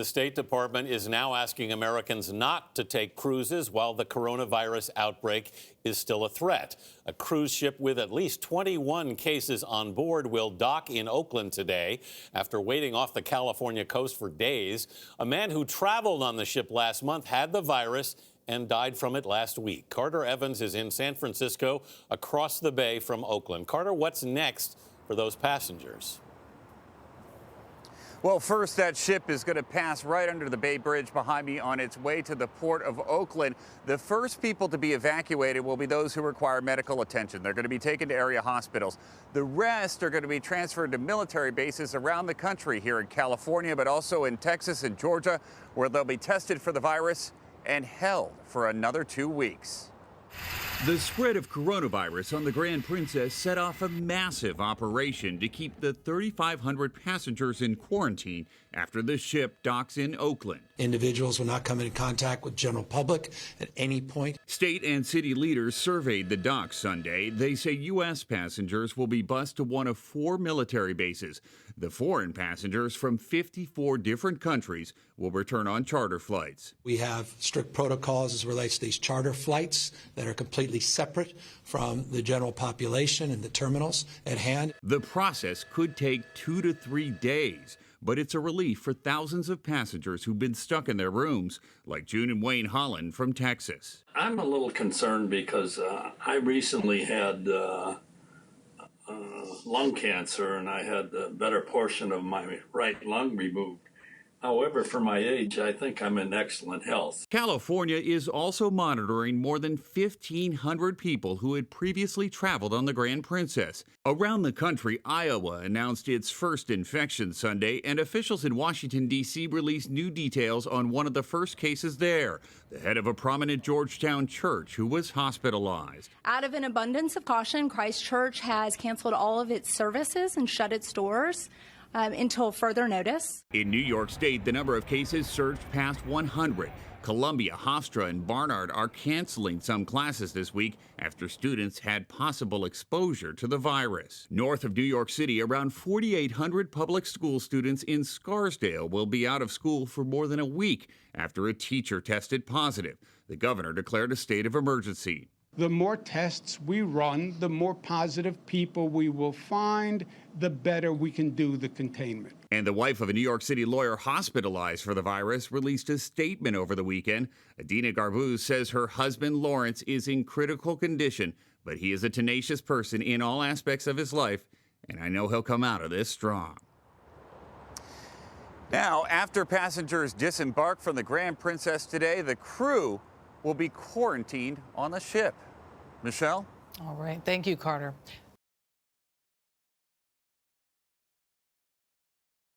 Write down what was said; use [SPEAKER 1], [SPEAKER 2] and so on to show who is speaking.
[SPEAKER 1] The State Department is now asking Americans not to take cruises while the coronavirus outbreak is still a threat. A cruise ship with at least 21 cases on board will dock in Oakland today after waiting off the California coast for days. A man who traveled on the ship last month had the virus and died from it last week. Carter Evans is in San Francisco, across the bay from Oakland. Carter, what's next for those passengers?
[SPEAKER 2] Well, first, that ship is going to pass right under the Bay Bridge behind me on its way to the port of Oakland. The first people to be evacuated will be those who require medical attention. They're going to be taken to area hospitals. The rest are going to be transferred to military bases around the country, here in California, but also in Texas and Georgia, where they'll be tested for the virus and held for another 2 weeks.
[SPEAKER 3] The spread of coronavirus on the Grand Princess set off a massive operation to keep the 3,500 passengers in quarantine after the ship docks in Oakland.
[SPEAKER 4] Individuals will not come into contact with general public at any point.
[SPEAKER 3] State and city leaders surveyed the dock Sunday. They say U.S. passengers will be bused to one of 4 military bases. The foreign passengers from 54 different countries will return on charter flights.
[SPEAKER 4] We have strict protocols as it relates to these charter flights that are completely separate from the general population and the terminals at hand.
[SPEAKER 3] The process could take 2 to 3 days, but it's a relief for thousands of passengers who've been stuck in their rooms, like June and Wayne Holland from Texas.
[SPEAKER 5] I'm a little concerned because I recently had lung cancer, and I had the better portion of my right lung removed. However, for my age, I think I'm in excellent health.
[SPEAKER 3] California is also monitoring more than 1,500 people who had previously traveled on the Grand Princess. Around the country, Iowa announced its first infection Sunday, and officials in Washington, D.C. released new details on one of the first cases there, the head of a prominent Georgetown church who was hospitalized.
[SPEAKER 6] Out of an abundance of caution, Christ Church has canceled all of its services and shut its doors until further notice.
[SPEAKER 3] In New York State, the number of cases surged past 100. Columbia, Hofstra, and Barnard are canceling some classes this week after students had possible exposure to the virus. North of New York City, around 4,800 public school students in Scarsdale will be out of school for more than a week after a teacher tested positive. The governor declared a state of emergency.
[SPEAKER 7] The more tests we run, the more positive people we will find, the better we can do the containment.
[SPEAKER 3] And the wife of a New York City lawyer hospitalized for the virus released a statement over the weekend. Adina Garbuz says her husband Lawrence is in critical condition, but he is a tenacious person in all aspects of his life, and I know he'll come out of this strong.
[SPEAKER 2] Now, after passengers disembark from the Grand Princess today, the crew will be quarantined on the ship. Michelle?
[SPEAKER 8] All right. Thank you, Carter.